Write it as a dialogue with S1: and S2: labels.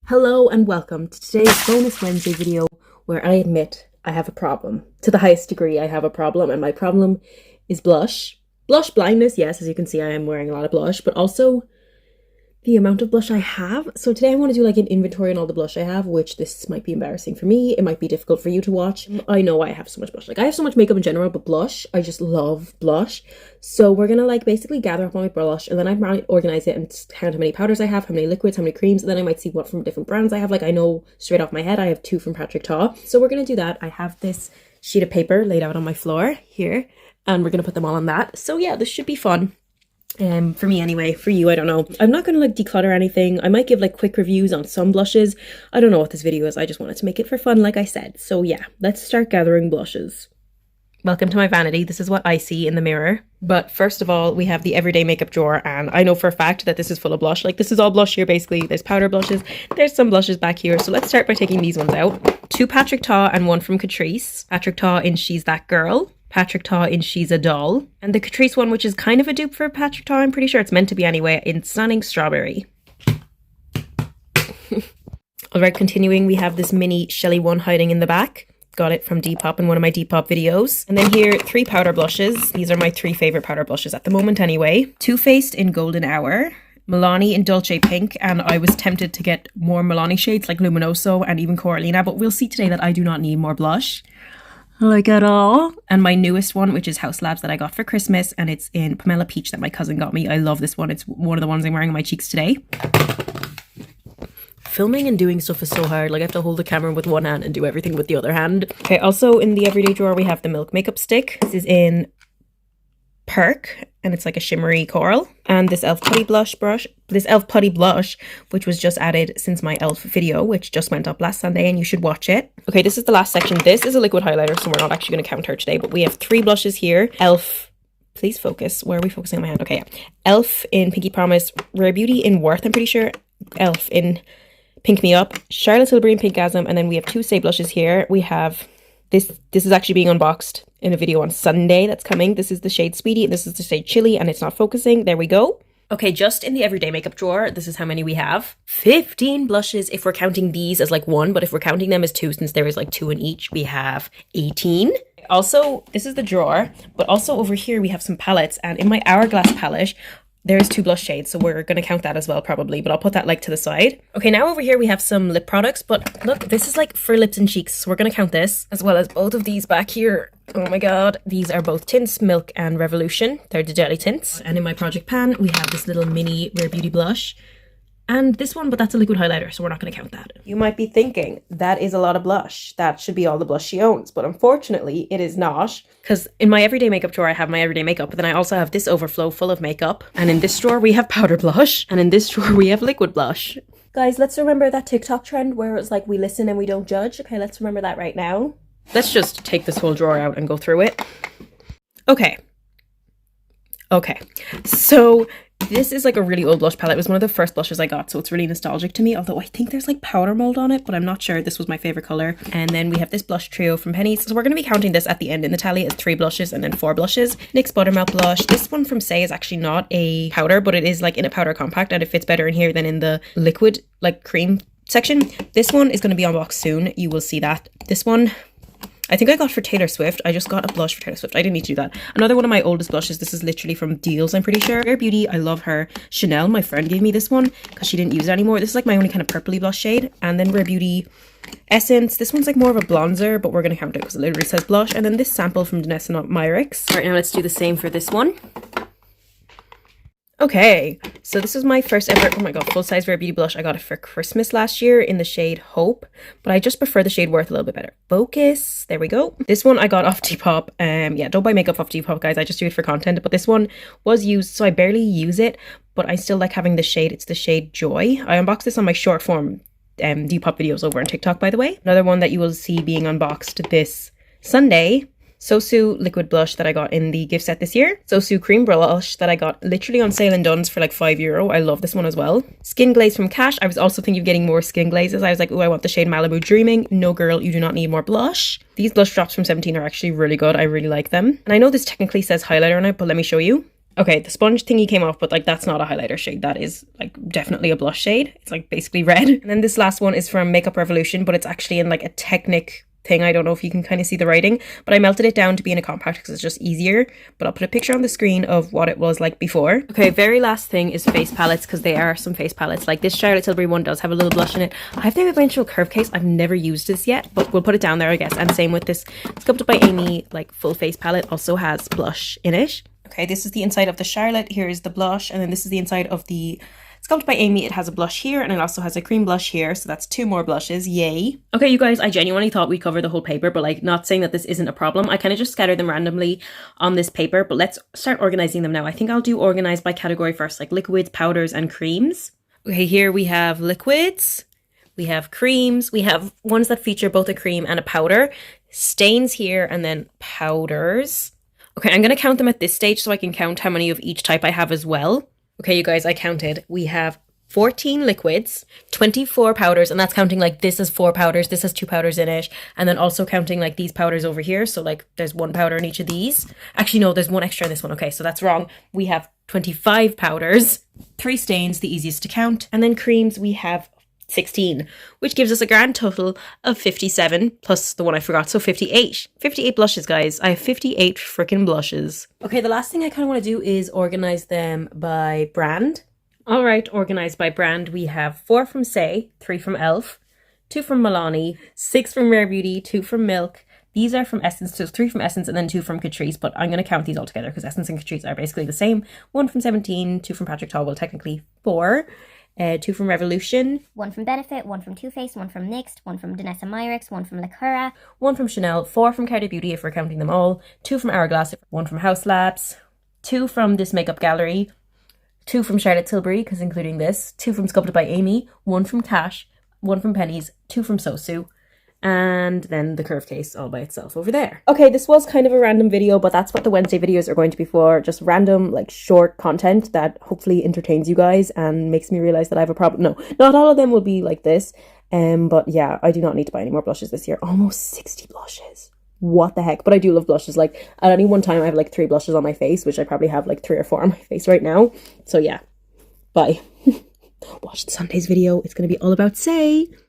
S1: Hello and welcome to today's bonus Wednesday video where I admit I have a problem. To the highest degree I have a problem, and my problem is blush. Blush blindness, yes, as you can see I am wearing a lot of blush, but also the amount of blush I have. So today I want to do like an inventory on all the blush I have, which this might be embarrassing for me. It might be difficult for you to watch. I know I have so much blush. Like I have so much makeup in general, but blush, I just love blush. So we're gonna like basically gather up all my blush, and then I might organize it and count how many powders I have, how many liquids, how many creams, and then I might see what from different brands I have. Like I know straight off my head I have 2 from Patrick Ta. So we're gonna do that. I have this sheet of paper laid out on my floor here, and we're gonna put them all on that. So yeah, this should be fun. For me anyway. For you, I don't know. I'm not gonna like declutter anything. I might give like quick reviews on some blushes. I don't know what this video is. I just wanted to make it for fun, like I said. So yeah, let's start gathering blushes. Welcome to my vanity. This is what I see in the mirror. But first of all, we have the everyday makeup drawer, and I know for a fact that this is full of blush. Like this is all blush here basically. There's powder blushes. There's some blushes back here. So let's start by taking these ones out. 2 Patrick Ta and 1 from Catrice. Patrick Ta in She's That Girl. Patrick Ta in She's a Doll. And the Catrice one, which is kind of a dupe for Patrick Ta, I'm pretty sure it's meant to be anyway, in Stunning Strawberry. Alright, continuing, we have this mini Shelly one hiding in the back. Got it from Depop in one of my Depop videos. And then here, 3 powder blushes. These are my 3 favorite powder blushes at the moment anyway. Too Faced in Golden Hour. Milani in Dolce Pink, and I was tempted to get more Milani shades like Luminoso and even Coralina, but we'll see today that I do not need more blush. Like at all. And my newest one, which is House Labs, that I got for Christmas, and it's in Pomelo Peach that my cousin got me. I love this one. It's one of the ones I'm wearing on my cheeks today. Filming and doing stuff is so hard. Like I have to hold the camera with one hand and do everything with the other hand. Okay, also in the everyday drawer we have the Milk makeup stick. This is in Perk, and it's like a shimmery coral. And this e.l.f. Putty blush brush, this e.l.f. Putty blush, which was just added since my e.l.f. video, which just went up last Sunday, and you should watch it. Okay, this is the last section. This is a liquid highlighter, so we're not actually going to count her today, but we have 3 blushes here. e.l.f. Please focus. Where are we focusing on my hand? Okay, yeah. e.l.f. in Pinky Promise, Rare Beauty in Worth, I'm pretty sure. e.l.f. in Pink Me Up, Charlotte Tilbury in Pinkgasm, and then we have 2 Saie blushes here. We have this is actually being unboxed in a video on Sunday that's coming. This is the shade Sweetie, and this is the shade Chili, and it's not focusing. There we go. Okay, just in the everyday makeup drawer, this is how many we have. 15 blushes if we're counting these as like 1, but if we're counting them as 2, since there is like 2 in each, we have 18. Also, this is the drawer, but also over here we have some palettes, and in my Hourglass palette, there's 2 blush shades, so we're going to count that as well probably, but I'll put that like to the side. Okay, now over here we have some lip products, but look, this is like for lips and cheeks, so we're going to count this, as well as both of these back here. Oh my god, these are both tints, Milk and Revolution. They're the jelly tints. And in my project pan, we have this little mini Rare Beauty blush. And this one, but that's a liquid highlighter, so we're not going to count that. You might be thinking, that is a lot of blush. That should be all the blush she owns. But unfortunately, it is not. Because in my everyday makeup drawer, I have my everyday makeup. But then I also have this Overflow full of makeup. And in this drawer, we have powder blush. And in this drawer, we have liquid blush. Guys, let's remember that TikTok trend where it's like we listen and we don't judge. Okay, let's remember that right now. Let's just take this whole drawer out and go through it. Okay. So this is like a really old blush palette. It was one of the first blushes I got, so it's really nostalgic to me, although I think there's like powder mold on it, but I'm not sure. This was my favorite color. And then we have this blush trio from Penny's. So we're going to be counting this at the end in the tally as 3 blushes and then 4 blushes. NYX Buttermelt blush. This one from Saie is actually not a powder, but it is like in a powder compact, and it fits better in here than in the liquid like cream section. This one is going to be unboxed soon. You will see that. This one I think I got for Taylor Swift. I just got a blush for Taylor Swift. I didn't need to do that. Another one of my oldest blushes. This is literally from Deals, I'm pretty sure. Rare Beauty, I love her. Chanel, my friend gave me this one because she didn't use it anymore. This is like my only kind of purpley blush shade. And then Rare Beauty Essence. This one's like more of a bronzer, but we're going to count it because it literally says blush. And then this sample from Danessa Not Myricks. All right, now let's do the same for this one. Okay, so this is my first ever, oh my god, full-size Rare Beauty blush. I got it for Christmas last year in the shade Hope, but I just prefer the shade Worth a little bit better. Focus, there we go. This one I got off Depop. Yeah, don't buy makeup off Depop, guys. I just do it for content, but this one was used, so I barely use it, but I still like having the shade. It's the shade Joy. I unboxed this on my short form Depop videos over on TikTok, by the way. Another one that you will see being unboxed this Sunday. Sosu liquid blush that I got in the gift set this year. Sosu cream blush that I got literally on sale in Dunnes for like €5. I love this one as well. Skin glaze from Cash. I was also thinking of getting more skin glazes. I was like, oh, I want the shade Malibu Dreaming. No girl, you do not need more blush. These blush drops from 17 are actually really good. I really like them. And I know this technically says highlighter on it, but let me show you. Okay, the sponge thingy came off, but like that's not a highlighter shade. That is like definitely a blush shade. It's like basically red. And then this last one is from Makeup Revolution, but it's actually in like a Technic thing. I don't know if you can kind of see the writing, but I melted it down to be in a compact because it's just easier. But I'll put a picture on the screen of what it was like before. Okay, very last thing is face palettes, because they are some face palettes. Like this Charlotte Tilbury one does have a little blush in it. I have the Eventual Curve case. I've never used this yet, but we'll put it down there, I guess. And same with this Sculpted by Amy like full face palette, also has blush in it. Okay, this is the inside of the Charlotte. Here is the blush, and then this is the inside of the Sculpted by Amy. It has a blush here, and it also has a cream blush here, so that's 2 more blushes. Yay. Okay, you guys, I genuinely thought we'd cover the whole paper, but like, not saying that this isn't a problem. I kind of just scattered them randomly on this paper, but let's start organizing them now. I think I'll do organize by category first, like liquids, powders, and creams. Okay, here we have liquids, we have creams, we have ones that feature both a cream and a powder, stains here, and then powders. Okay, I'm going to count them at this stage so I can count how many of each type I have as well. Okay, you guys, I counted. We have 14 liquids, 24 powders, and that's counting like this is 4 powders, this has 2 powders in it, and then also counting like these powders over here. So like there's 1 powder in each of these. Actually, no, there's 1 extra in this one. Okay, so that's wrong. We have 25 powders, 3 stains, the easiest to count, and then creams we have 16, which gives us a grand total of 57 plus the one I forgot, so 58. 58 blushes, guys. I have 58 freaking blushes. Okay, the last thing I kind of want to do is organize them by brand. All right, organized by brand, we have 4 from Saie, 3 from Elf, 2 from Milani, 6 from Rare Beauty, 2 from Milk. These are from Essence, so 3 from Essence and then 2 from Catrice, but I'm going to count these all together because Essence and Catrice are basically the same. 1 from 17, 2 from Patrick Ta, well, technically 4. 2 from Revolution,
S2: 1 from Benefit, 1 from Too Faced, 1 from NYX, 1 from Danessa Myricks, 1 from Lacura,
S1: 1 from Chanel, 4 from Cardi Beauty if we're counting them all, 2 from Hourglass, 1 from House Labs, 2 from This Makeup Gallery, 2 from Charlotte Tilbury, because including this, 2 from Sculpted by Amy, 1 from Cash, 1 from Pennies, 2 from Sosu, and then the curve case all by itself over there. Okay, this was kind of a random video, but that's what the Wednesday videos are going to be for. Just random, like, short content that hopefully entertains you guys and makes me realize that I have a problem. No, not all of them will be like this. But yeah, I do not need to buy any more blushes this year. Almost 60 blushes. What the heck? But I do love blushes. Like, at any one time, I have like 3 blushes on my face, which I probably have like 3 or 4 on my face right now. So yeah, bye. Watch the Sunday's video. It's going to be all about Saie.